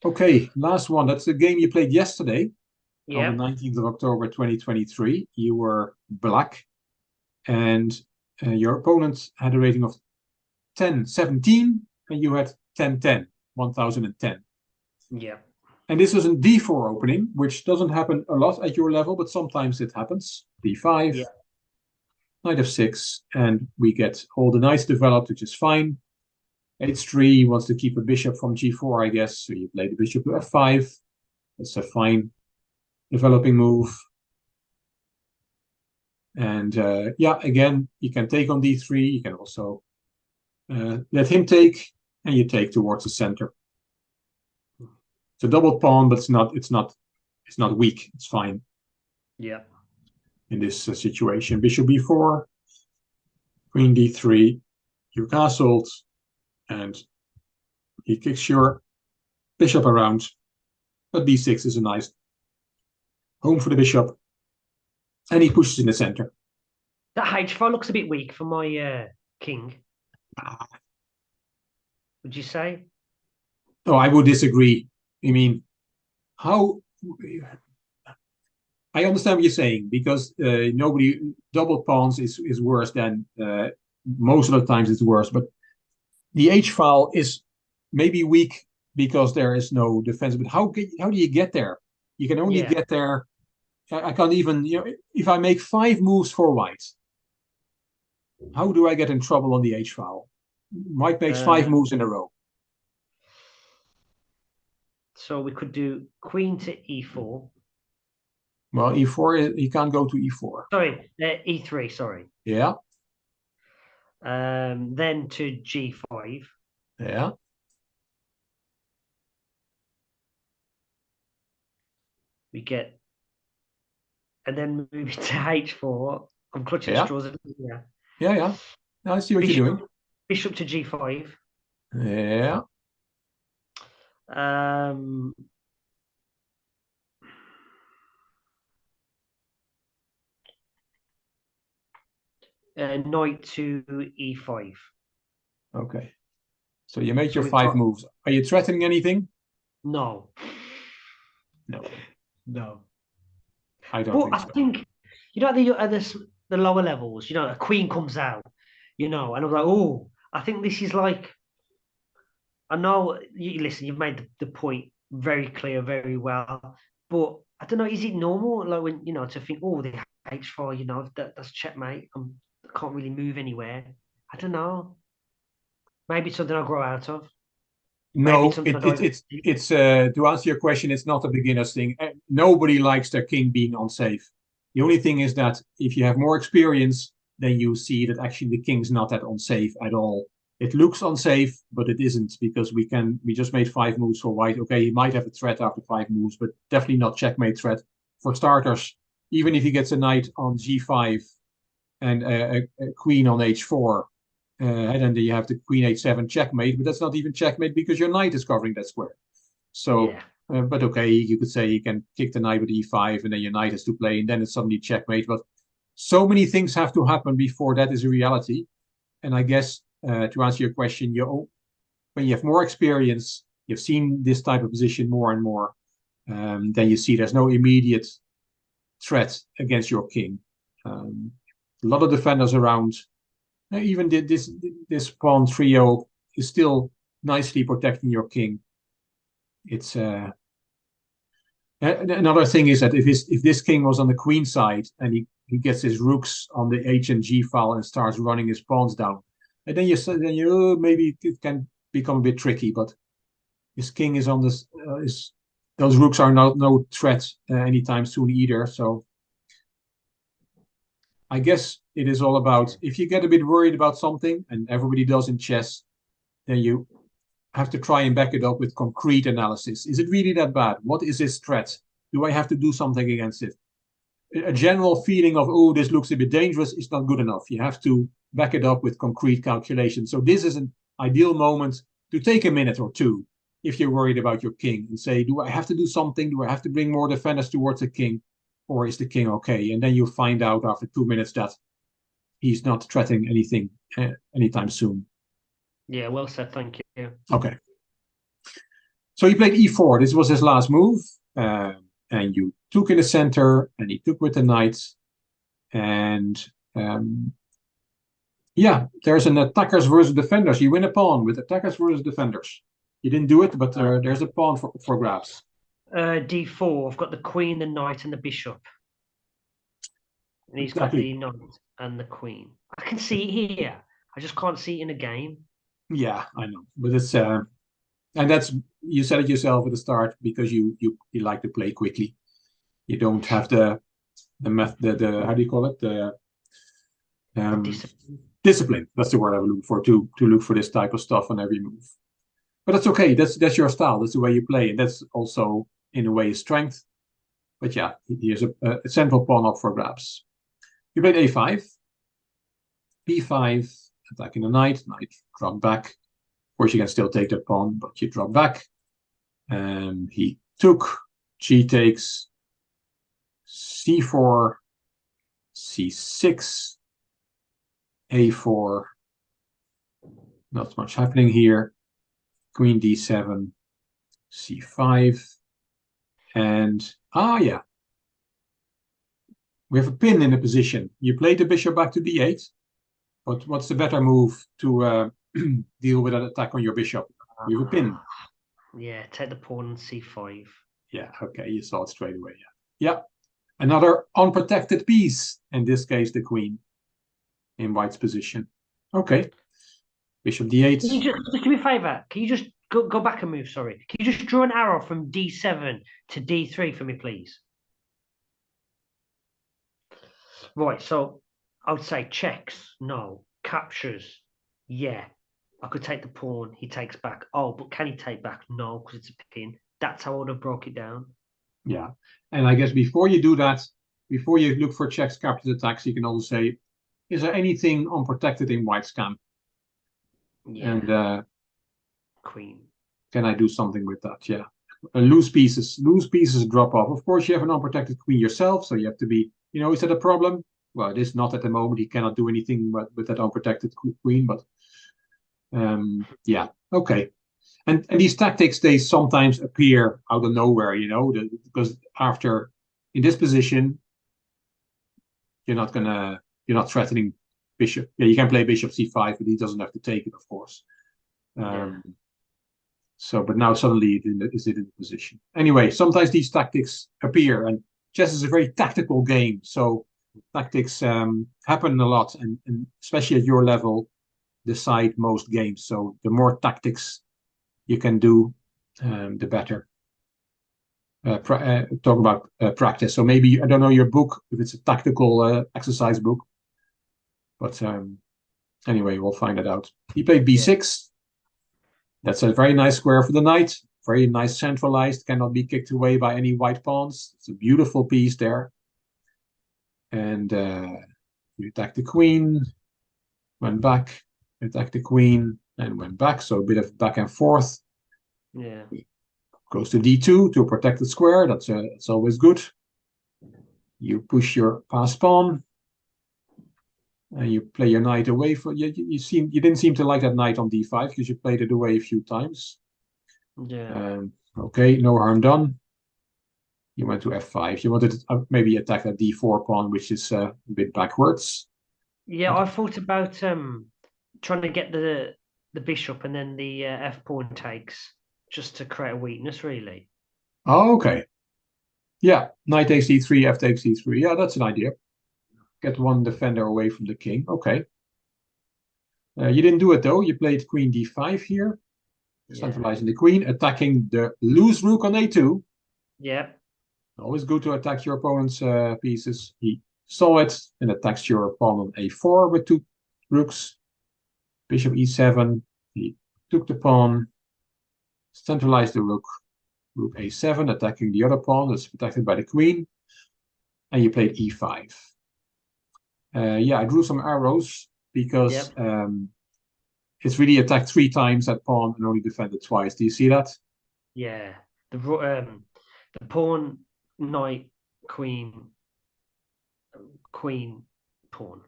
Okay, last one. That's the game you played yesterday on the Yeah, 19th of October 2023. You were black, and your opponent had a rating of 1017, and you had 1010, 1010. yeah, And this was a D4 opening, which doesn't happen a lot at your level, but sometimes it happens. D5, yeah. knight of 6, and we get all the knights developed, which is fine. H3 wants to keep a bishop from G4, I guess. So you play the bishop to F5. That's a fine developing move. And yeah, again, you can take on D3. You can also let him take, and you take towards the center. It's a double pawn, but it's not weak. It's fine Yeah. in this situation. Bishop B4, Queen D3. You're castled, and he kicks your bishop around. But B6 is a nice home for the bishop, and he pushes in the center. That H4 looks a bit weak for my king, Ah, would you say? no, I would disagree. I mean, how I understand what you're saying because nobody double pawns is worse than most of the times it's worse. But the H file is maybe weak because there is no defense. But how do you get there? You can only Yeah. get there. I can't even if I make 5 moves for white, how do I get in trouble on the H file? White makes 5 moves in a row. So we could do Queen to E4. Well, E4 he can't go to E4. Sorry, E3. Sorry. Yeah, Then to G5. yeah, We get, and then move to H4. I'm clutching yeah, straws. Yeah. yeah, yeah. Now I see what you're Bishop, doing. bishop to G5. Yeah. Um, Knight to E5. Okay. So you make So your we've five got moves. Are you threatening anything? no, No, no. I don't But think I so. think the lower levels, a queen comes out, and I'm like, oh, I think this is like, I know you listen, you've made the point very clear, very well, but I don't know, is it normal, like when to think, oh, the H4, that's checkmate. I can't really move anywhere. I don't know. Maybe it's something I grow out of. Maybe it's No, something I don't even see. it's to answer your question, it's not a beginner's thing. Nobody likes their king being unsafe. The only thing is that if you have more experience, then you see that actually the king's not that unsafe at all. It looks unsafe, but it isn't because we just made 5 moves for white. Okay, he might have a threat after 5 moves, but definitely not checkmate threat. For starters, even if he gets a knight on G5 and a queen on H4, and then you have the queen H7 checkmate, but that's not even checkmate because your knight is covering that square. So, Yeah. but okay, you could say you can kick the knight with E5, and then your knight has to play, and then it's suddenly checkmate. But so many things have to happen before that is a reality. And I guess to answer your question, when you have more experience, you've seen this type of position more and more, then you see there's no immediate threat against your king. Um, a lot of defenders around. Even this pawn trio is still nicely protecting your king. It's another thing is that if this king was on the queen side and he gets his rooks on the H and G file and starts running his pawns down, and then you maybe it can become a bit tricky. But his king is on this is those rooks are no threat anytime soon either. So I guess it is all about if you get a bit worried about something, and everybody does in chess, then you have to try and back it up with concrete analysis. Is it really that bad? What is this threat? Do I have to do something against it? A general feeling of, oh, this looks a bit dangerous is not good enough. You have to back it up with concrete calculations. So this is an ideal moment to take a minute or two if you're worried about your king and say, do I have to do something? Do I have to bring more defenders towards the king? Or is the king okay? And then you find out after 2 minutes that he's not threatening anything anytime soon. Yeah, well said. Thank you. Okay. So he played e4. This was his last move. And you took in the center, and he took with the knight. And yeah, there's an attackers versus defenders. You win a pawn with attackers versus defenders. You didn't do it, but there's a pawn for grabs. D4. I've got the queen, the knight, and the bishop. And he's got the knight and the queen. I can see it here. I just can't see it in a game. Yeah, I know. But it's and that's, you said it yourself at the start, because you like to play quickly. You don't have the how do you call it? The discipline. That's the word I was looking for, to look for this type of stuff on every move. But that's okay. That's your style. That's the way you play, and that's also in a way a strength. But yeah, here's a central pawn up for grabs. You played a5, b5, attacking the knight. Knight drop back. Of course, you can still take that pawn, but you drop back. And he took. G takes. c4, c6, a4. Not much happening here. Queen d7, c5, and yeah, we have a pin in the position. You played the bishop back to d8, but what's the better move to deal with an attack on your bishop? You have a pin. Yeah, take the pawn on c5. Yeah, okay, you saw it straight away. Yeah, another unprotected piece. In this case, the queen in white's position. Okay, bishop d8. Just do me a favor. Can you just go back and move? Sorry. Can you just draw an arrow from d7 to d3 for me, please? Right. So I would say checks. No. Captures. Yeah. I could take the pawn. He takes back. Oh, but can he take back? No, because it's a pin. That's how I would have broke it down. Yeah, and I guess before you do that, before you look for checks, captures, attacks, you can also say, is there anything unprotected in white's camp? Yeah. And queen. Can I do something with that? Yeah. Loose pieces drop off. Of course, you have an unprotected queen yourself, so you have to be, is that a problem? Well, it is not at the moment. He cannot do anything with that unprotected queen, but yeah, okay. And these tactics, they sometimes appear out of nowhere, because after, in this position, you're not threatening bishop. Yeah, you can play bishop c5, but he doesn't have to take it, of course. Yeah. So, but now suddenly is it in the position. Anyway, sometimes these tactics appear, and chess is a very tactical game. So tactics happen a lot, and especially at your level, decide most games. So the more tactics you can do, the better. Talk about practice. So maybe, I don't know your book, if it's a tactical exercise book, but anyway, we'll find it out. He played b6. That's a very nice square for the knight. Very nice centralized, cannot be kicked away by any white pawns. It's a beautiful piece there. And you attack the queen, went back, attack the queen, and went back. So a bit of back and forth. Yeah. Goes to d2 to protect the square. That's always good. You push your passed pawn, and you play your knight away. You didn't seem to like that knight on d5 because you played it away a few times. Yeah. Okay, no harm done. You went to f5. You wanted to maybe attack that d4 pawn, which is a bit backwards. Yeah, I thought about trying to get the bishop and then the f pawn takes, just to create a weakness, really. Oh, okay. Yeah, knight takes d3, f takes d3. Yeah, that's an idea. Get one defender away from the king. Okay. You didn't do it though. You played queen d5 here, centralizing the queen, attacking the loose rook on a2. Yeah. Always good to attack your opponent's pieces. He saw it and attacks your pawn on a4 with two rooks. Bishop e7. He took the pawn, centralized the rook. Rook a7, attacking the other pawn that's protected by the queen. And you played e5. Yeah, I drew some arrows because it's really attacked 3 times that pawn and only defended twice. Do you see that? Yeah. The pawn, knight, queen, pawn.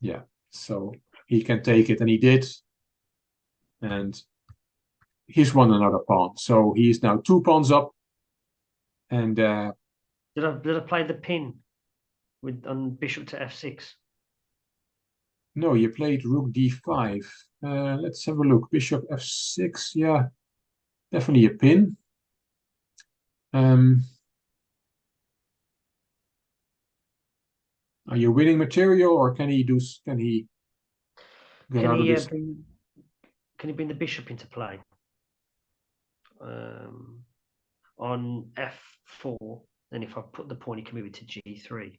Yeah. So he can take it, and he did. And he's won another pawn. So he's now 2 pawns up. And Did I play the pin on bishop to f6? no, you played rook d5. Let's have a look. Bishop f6. Yeah, definitely a pin. Are you winning material, or can he get out of this? Can he bring the bishop into play? On f4, then if I put the pawn, he can move it to g3.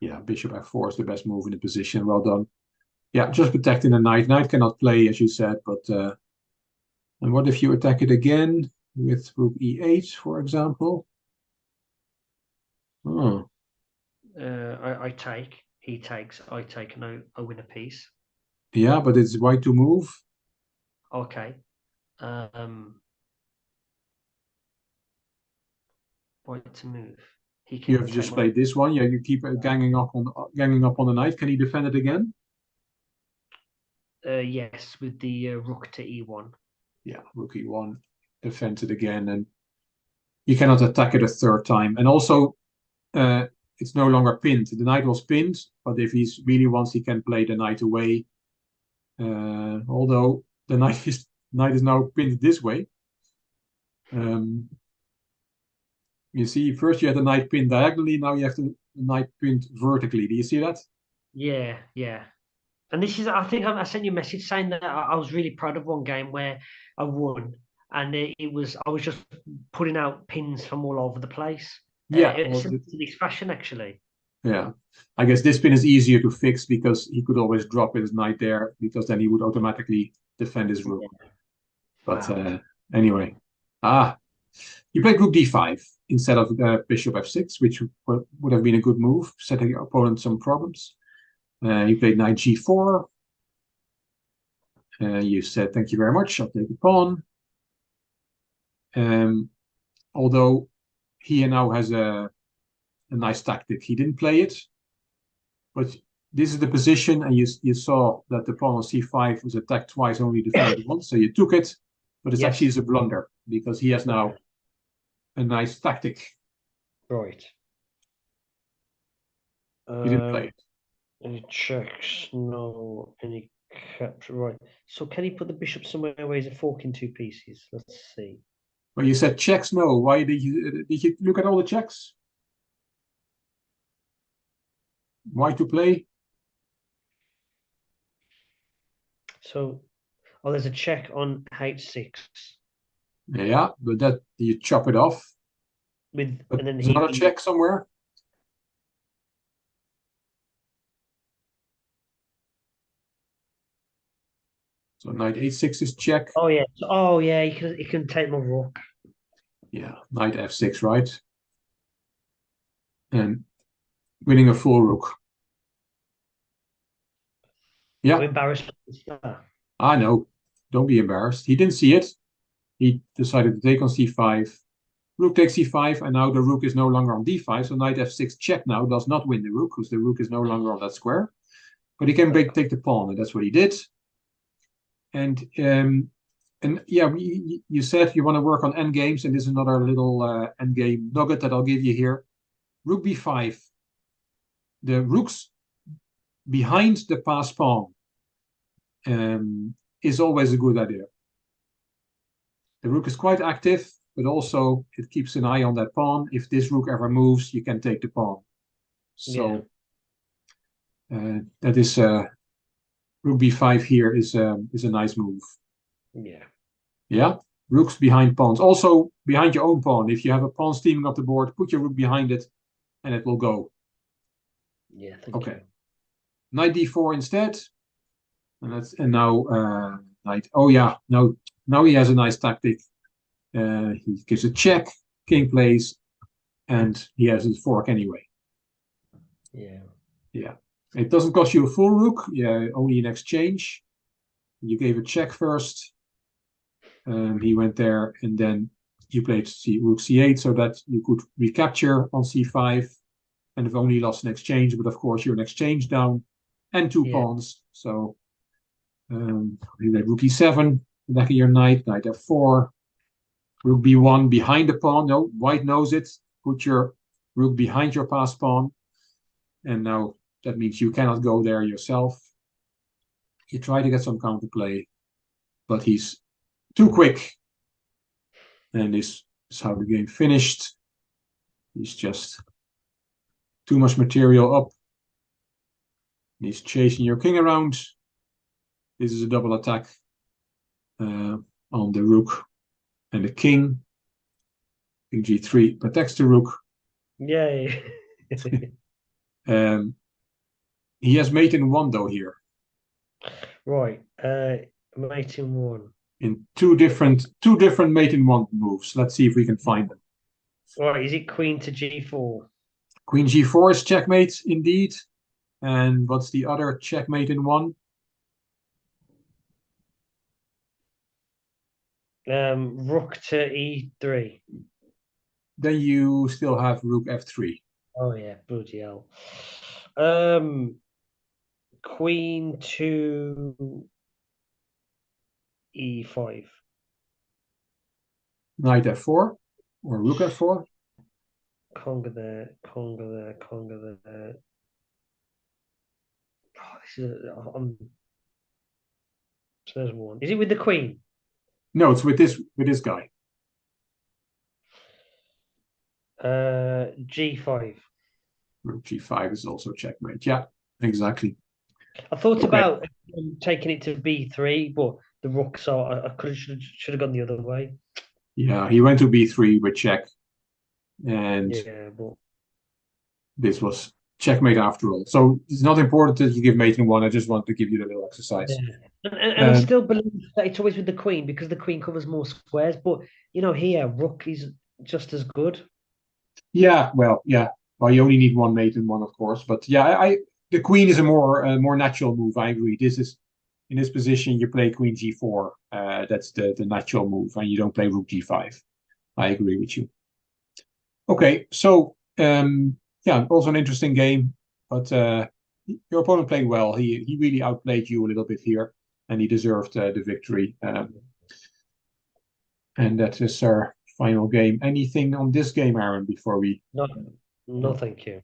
Yeah, bishop f4 is the best move in the position. Well done. Yeah, just protecting the knight. Knight cannot play, as you said, but and what if you attack it again with rook e8, for example? Oh, I take, he takes, I take, and I win a piece. yeah, but it's white to move. Okay. White to move. He can You have just played this one. Yeah, you keep ganging up on the knight. Can he defend it again? Yes, with the rook to e1. Yeah, rook e1, defend it again, and you cannot attack it a third time. And also, it's no longer pinned. The knight was pinned, but if he really wants, he can play the knight away. Although the knight is now pinned this way. You see, first you had the knight pinned diagonally. Now you have the knight pinned vertically. Do you see that? Yeah, yeah. And this is, I think I sent you a message saying that I was really proud of one game where I won, and I was just putting out pins from all over the place. Yeah. It's similar to this fashion, actually. Yeah. I guess this pin is easier to fix because he could always drop his knight there, because then he would automatically defend his rook. Yeah. But Wow. anyway. You played rook d5 instead of bishop f6, which would have been a good move, setting your opponent some problems. You played knight g4. You said, thank you very much, I'll take the pawn. Although he now has a nice tactic. He didn't play it, but this is the position, and you saw that the pawn on c5 was attacked twice, only defended once, so you took it, but it's actually a blunder, because he has now a nice tactic. Right. He didn't play it. Any checks? No. Any capture? Right. So can he put the bishop somewhere where he's a fork in two pieces? Let's see. Well, you said checks, no. Why did you look at all the checks? Why to play? So, there's a check on h6. Yeah, but that you chop it off. But and then there's another check somewhere. So knight h6 is check. Oh yeah. Oh yeah. He can take my rook. Yeah, knight f6, right? And winning a full rook. Yeah. I'm embarrassed. I know. Don't be embarrassed. He didn't see it. He decided to take on c5. Rook takes c5, and now the rook is no longer on d5. So knight f6 check now does not win the rook, because the rook is no longer on that square. But he can take the pawn, and that's what he did. And yeah, you said you want to work on endgames, and this is another little endgame nugget that I'll give you here. Rook b5. The rooks behind the passed pawn is always a good idea. The rook is quite active, but also it keeps an eye on that pawn. If this rook ever moves, you can take the pawn. So that is rook b5 here is a nice move. Yeah. Yeah. Rooks behind pawns. Also behind your own pawn. If you have a pawn steaming up the board, put your rook behind it, and it will go. Yeah. Okay. You. Knight d4 instead. And now knight. Oh yeah. Now he has a nice tactic. He gives a check. King plays, and he has his fork anyway. Yeah. Yeah. It doesn't cost you a full rook. Yeah, only an exchange. You gave a check first. He went there, and then you played rook c8 so that you could recapture on c5, and have only lost an exchange. But of course, you're an exchange down and two pawns. So he played rook e7. back of your knight, knight f4, rook b1 behind the pawn. No, white knows it. Put your rook behind your passed pawn. And now that means you cannot go there yourself. You try to get some counterplay, but he's too quick. And this is how the game finished. He's just too much material up. He's chasing your king around. This is a double attack on the rook and the king. King g3 protects the rook. Yay. He has mate in one though here. Right. Mate in one. In two different mate in one moves. Let's see if we can find them. Right, is it queen to g4? Queen g4 is checkmate indeed. And what's the other checkmate in one? Rook to e3. Then you still have rook f3. Oh yeah, bloody hell. Queen to e5. Knight f4 or rook f4. Conga there, conga there, conga there. Oh, this is so there's one. Is it with the queen? No, it's with this guy. G5. Rook g5 is also checkmate. Yeah, exactly. I thought Okay. about taking it to b3, but the rook, so I should have gone the other way. Yeah, he went to b3 with check, and Yeah, but this was checkmate after all. So it's not important that you give mate in one. I just want to give you the little exercise. yeah. And I still believe that it's always with the queen because the queen covers more squares. But here rook is just as good. Yeah, well, yeah. Well, you only need one mate in one, of course. But yeah, the queen is a more natural move. I agree. This is in this position you play queen g4. That's the natural move, and you don't play rook g5. I agree with you. Okay, so yeah, also an interesting game, but your opponent played well. He really outplayed you a little bit here, and he deserved the victory. And that is our final game. Anything on this game, Aaron, before we? No, thank you.